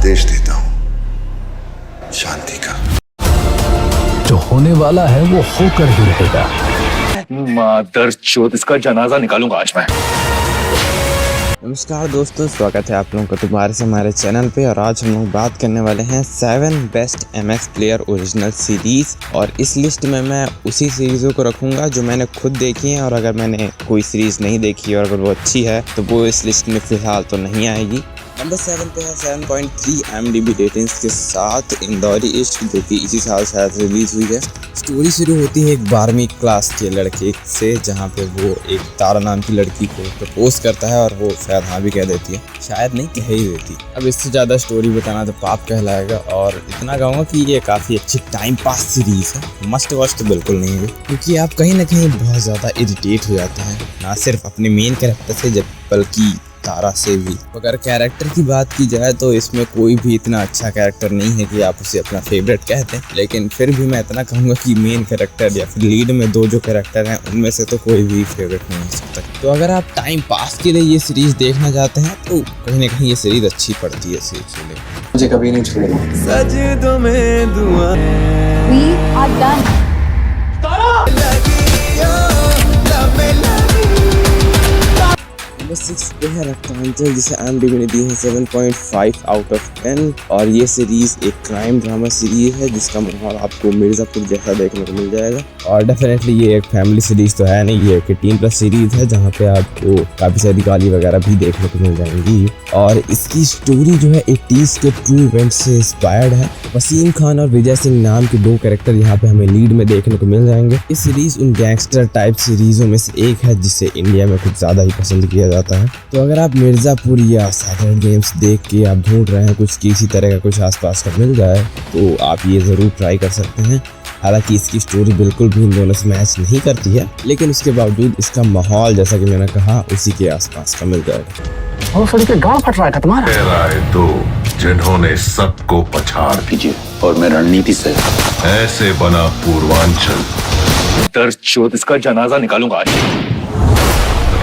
संदेश देता हूं शांति का। जो होने वाला है वो होकर ही रहेगा। मादरचोद, इसका जनाजा निकालूंगा आज मैं। नमस्कार दोस्तों, स्वागत है आप लोगों का दोबारा से हमारे चैनल पे। और आज हम लोग बात करने वाले हैं 7 best MX player original series. और इस लिस्ट में मैं उसी सीरीज़ों को रखूँगा जो मैंने खुद देखी हैं, और अगर मैंने कोई सीरीज़ नहीं देखी और अगर वो अच्छी है तो वो इस लिस्ट में फ़िलहाल तो नहीं आएगी। नंबर 7 पे है 7.3 IMDb रेटिंग्स के साथ इंदौरी इश्क, जो कि इसी साल शायद रिलीज़ हुई है। स्टोरी शुरू होती है एक 12वीं क्लास के लड़के से, जहाँ पे वो एक तारा नाम की लड़की को प्रपोज करता है और वो शायद हाँ भी कह देती है, शायद नहीं कह ही देती। अब इससे ज़्यादा स्टोरी बताना तो पाप कहलाएगा, और इतना कहूँगा कि ये काफ़ी अच्छी टाइम पास सीरीज़ है। मस्ट वॉच तो बिल्कुल नहीं है, क्योंकि आप कहीं ना कहीं बहुत ज़्यादा इरिटेट हो जाते हैं, ना सिर्फ अपने मेन कैरेक्टर से बल्कि तारा से भी। अगर कैरेक्टर की बात की जाए तो इसमें कोई भी इतना अच्छा कैरेक्टर नहीं है कि आप उसे अपना फेवरेट कहते हैं, लेकिन फिर भी मैं इतना कहूँगा कि मेन कैरेक्टर या फिर लीड में दो जो कैरेक्टर हैं उनमें से तो कोई भी फेवरेट नहीं हो सकता। तो अगर आप टाइम पास के लिए ये सीरीज देखना चाहते हैं तो कहीं ना कहीं ये सीरीज अच्छी पड़ती है। सीरीज मुझे कभी नहीं छोड़ेगा। सजदों में दुआ We are done. नंबर 6 पे है रक्तांचल, जिसे IMDb ने दी है 7.5 आउट ऑफ 10। और ये सीरीज एक क्राइम ड्रामा सीरीज है जिसका माहौल आपको मिर्जापुर जैसा देखने को मिल जाएगा। और डेफिनेटली ये एक फैमिली सीरीज तो है नहीं, ये एक 18+ सीरीज है जहाँ पे आपको काफ़ी सारी गाली वगैरह भी देखने को मिल जाएंगी। और इसकी स्टोरी जो है 80s के ट्रू इवेंट से इंस्पायर्ड है। वसीम खान और विजय सिंह नाम के दो कैरेक्टर यहाँ पे हमें लीड में देखने को मिल जाएंगे। इस सीरीज उन गैंगस्टर टाइप सीरीजों में से एक है जिसे इंडिया में कुछ ज़्यादा ही पसंद किया जाता है। तो अगर आप मिर्ज़ापुर या सैटरडे गेम्स देख के आप ढूंढ रहे हैं कुछ किसी तरह का कुछ आसपास का मिल जाए तो आप ये ज़रूर ट्राई कर सकते हैं। हालांकि इसकी स्टोरी बिल्कुल भी इन दोनों से मैच नहीं करती है, लेकिन उसके बावजूद इसका माहौल जैसा कि मैंने कहा उसी के आसपास का मिल जाएगा। और सड़ी के गाँव फट रहा है तुम्हारा। दो जिन्होंने सबको पछाड़ कीजिए और मैं रणनीति से ऐसे बना पूर्वांचल। मादरचोद, इसका जनाजा निकालूंगा आज।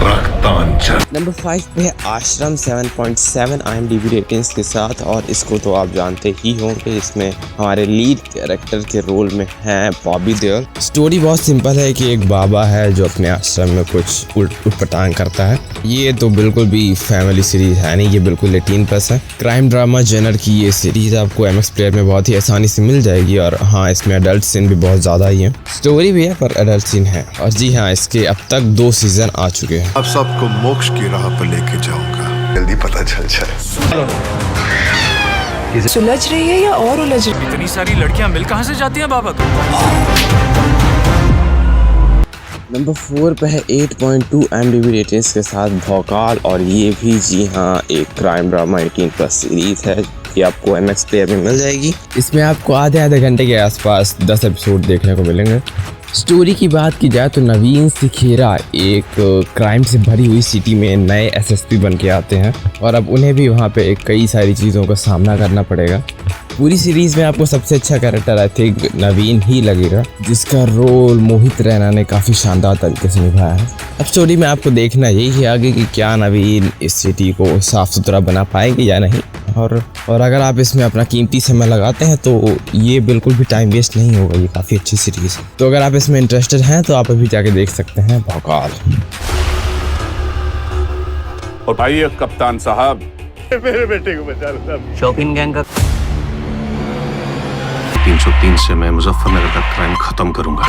रक्तांचल। नंबर 5 पे है आश्रम 7.7 IMDb रेटिंग्स के साथ। और इसको तो आप जानते ही होंगे, इसमें हमारे लीड कैरेक्टर के रोल में हैं बॉबी देओल। स्टोरी बहुत सिंपल है कि एक बाबा है जो अपने आश्रम में कुछ उटपटांग करता है। ये तो बिल्कुल भी फैमिली सीरीज है नहीं, ये बिल्कुल 18+ है। क्राइम ड्रामा जेनर की ये सीरीज आपको MX प्लेयर में बहुत ही आसानी से मिल जाएगी। और हाँ, इसमें अडल्ट सीन भी बहुत ज़्यादा ही है, स्टोरी भी है पर अडल्ट सीन है। और जी हाँ, इसके अब तक 2 सीजन आ चुके हैं। अब सबको मोक्ष की राह पर लेके जाऊंगा, जल्दी पता चल जाए। सुलझ रही है या और उलझ रही है? इतनी सारी लड़कियां मिल कहां से जाती हैं बाबा? नंबर 4 पे है 8.2 IMDb रेटिंग्स के साथ भौकाल। और ये भी जी हाँ एक क्राइम ड्रामा 18+ सीरीज है कि आपको MX प्लेयर में मिल जाएगी। इसमें आपको आधे घंटे के आसपास 10 एपिसोड देखने को मिलेंगे। स्टोरी की बात की जाए तो नवीन सिखेरा एक क्राइम से भरी हुई सिटी में नए SSP बन के आते हैं, और अब उन्हें भी वहाँ पे कई सारी चीज़ों का सामना करना पड़ेगा। पूरी सीरीज़ में आपको सबसे अच्छा कैरेक्टर आई थिंक नवीन ही लगेगा, जिसका रोल मोहित रैना ने काफ़ी शानदार तरीके से निभाया है। अब स्टोरी में आपको देखना यही है आगे कि क्या नवीन इस सिटी को साफ़ सुथरा बना पाएंगे या नहीं। और अगर आप इसमें अपना कीमती समय लगाते हैं तो ये बिल्कुल भी टाइम वेस्ट नहीं होगा, ये काफ़ी अच्छी सीरीज़ है। तो अगर आप इसमें इंटरेस्टेड हैं तो आप अभी जाके देख सकते हैं भौकाल। और भाई कप्तान साहब, मेरे बेटे को बचा लो साहब। शौकीन गैंग का 303 से मैं मुजफ्फरनगर का क्राइम खत्म करूंगा।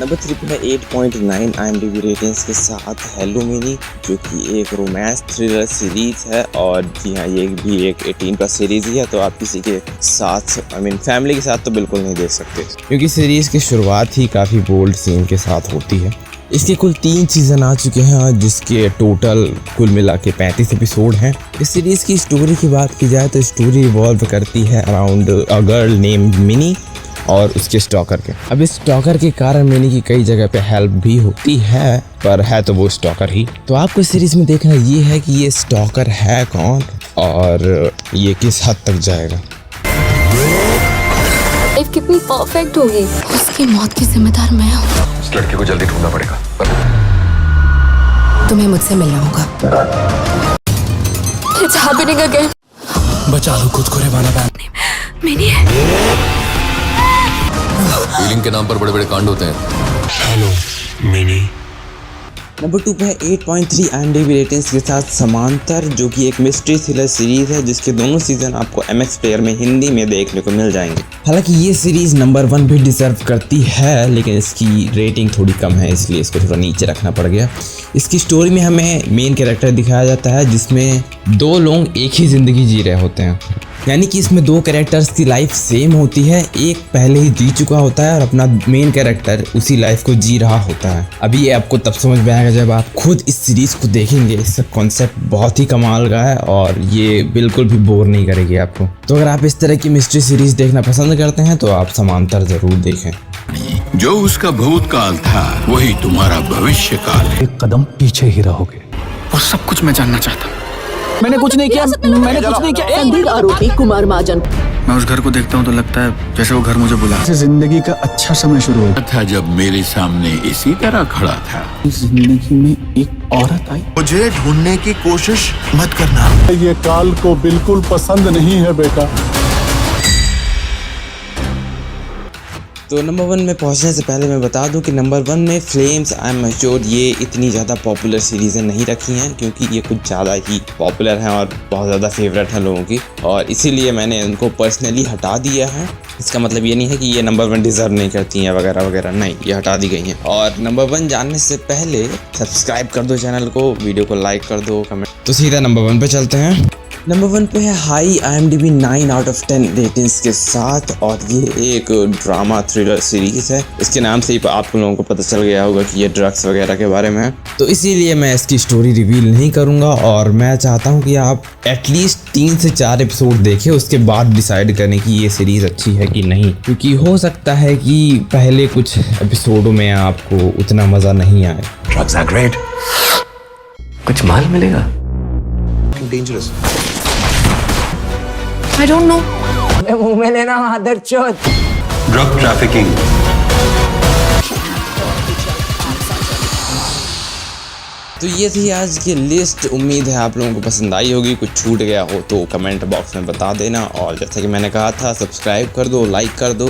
नंबर 3 पे है 8.9 IMDb रेटिंग्स के साथ हेलो मिनी, जो कि एक रोमांस थ्रिलर सीरीज है। और जी हाँ, ये भी एक 18+ सीरीज ही है, तो आप किसी के साथ फैमिली के साथ तो बिल्कुल नहीं देख सकते, क्योंकि सीरीज की शुरुआत ही काफ़ी बोल्ड सीन के साथ होती है। इसके कुल 3 सीजन आ चुके हैं, जिसके टोटल कुल मिला के 35 एपिसोड हैं। इस सीरीज़ की स्टोरी की बात की जाए तो स्टोरी रिवॉल्व करती है around a girl named mini और उसके स्टॉकर के। अब इस स्टॉकर के कारण मिनी की कई जगह पे हेल्प भी होती है, पर है तो वो स्टॉकर ही। तो आपको सीरीज़ में देखना ये है कि ये स्टॉकर है कौन और ये किस हद तक जाएगा। लाइफ कितनी परफेक्ट होगी, उसकी मौत की जिम्मेदार मैं हूँ। उस लड़के को जल्दी ढूंढना पड़ेगा। तुम्हें मुझसे मिलना होगा। It's happening again. बचा लो खुद को रे वाला बैन। मैंने फीलिंग के नाम पर बड़े बड़े कांड होते हैं। Hello mini. नंबर 2 पे है 8.3 IMDb रेटिंग्स के साथ समांतर, जो कि एक मिस्ट्री थ्रिलर सीरीज है जिसके दोनों सीजन आपको MX प्लेयर में हिंदी में देखने को मिल जाएंगे। हालांकि ये सीरीज नंबर 1 भी डिजर्व करती है, लेकिन इसकी रेटिंग थोड़ी कम है, इसलिए इसको थोड़ा नीचे रखना पड़ गया। इसकी स्टोरी में हमें मेन कैरेक्टर दिखाया जाता है जिसमें 2 लोग एक ही ज़िंदगी जी रहे होते हैं, यानी कि इसमें 2 कैरेक्टर्स की लाइफ सेम होती है। एक पहले ही जी चुका होता है और अपना मेन कैरेक्टर उसी लाइफ को जी रहा होता है। अभी ये आपको तब समझ में आएगा जब आप खुद इस सीरीज को देखेंगे। इसका कॉन्सेप्ट बहुत ही कमाल का है और ये बिल्कुल भी बोर नहीं करेगी आपको। तो अगर आप इस तरह की मिस्ट्री सीरीज देखना पसंद करते हैं तो आप समांतर जरूर देखें। जो उसका भूतकाल था वही तुम्हारा भविष्य काल है। एक कदम पीछे ही रहोगे। वो सब कुछ मैं जानना चाहता हूँ। मैंने कुछ नहीं किया, मैंने कुछ नहीं किया। संदिग्ध आरोपी कुमार महाजन। मैं उस घर को देखता हूँ तो लगता है जैसे वो घर मुझे बुला। जिंदगी का अच्छा समय शुरू हो। था जब मेरे सामने इसी तरह खड़ा था। जिंदगी में एक औरत आई। मुझे ढूंढने की कोशिश मत करना। ये काल को बिल्कुल पसंद नहीं है बेटा। तो नंबर 1 में पहुंचने से पहले मैं बता दूं कि नंबर 1 में फ्लेम्स आई एम मैच्योर्ड ये इतनी ज़्यादा पॉपुलर सीरीज़ें नहीं रखी हैं, क्योंकि ये कुछ ज़्यादा ही पॉपुलर हैं और बहुत ज़्यादा फेवरेट हैं लोगों की, और इसीलिए मैंने उनको पर्सनली हटा दिया है। इसका मतलब ये नहीं है कि ये नंबर 1 डिज़र्व नहीं करती हैं वगैरह वगैरह, नहीं, ये हटा दी गई हैं। और नंबर 1 जानने से पहले सब्सक्राइब कर दो चैनल को, वीडियो को लाइक कर दो, कमेंट। तो सीधा नंबर 1 पे चलते हैं। नंबर 1 पे है high IMDb 9 out of 10 ratings के साथ, और ये एक ड्रामा थ्रिलर सीरीज है। इसके नाम से ही आप लोगों को पता चल गया होगा कि ये ड्रग्स वगैरह के बारे में है, तो इसीलिए मैं इसकी स्टोरी रिवील नहीं करूंगा। और मैं चाहता हूं कि आप एटलीस्ट 3 से 4 एपिसोड देखें, उसके बाद डिसाइड करें कि ये सीरीज अच्छी है कि नहीं, क्योंकि हो सकता है कि पहले कुछ एपिसोडों में आपको उतना मज़ा नहीं आए। Drugs are great. कुछ माल मिलेगा? Dangerous. I don't know. मुंह में लेना मादर चोद। Drug trafficking. तो ये थी आज की लिस्ट। उम्मीद है आप लोगों को पसंद आई होगी। कुछ छूट गया हो तो कमेंट बॉक्स में बता देना, और जैसा कि मैंने कहा था सब्सक्राइब कर दो, लाइक कर दो,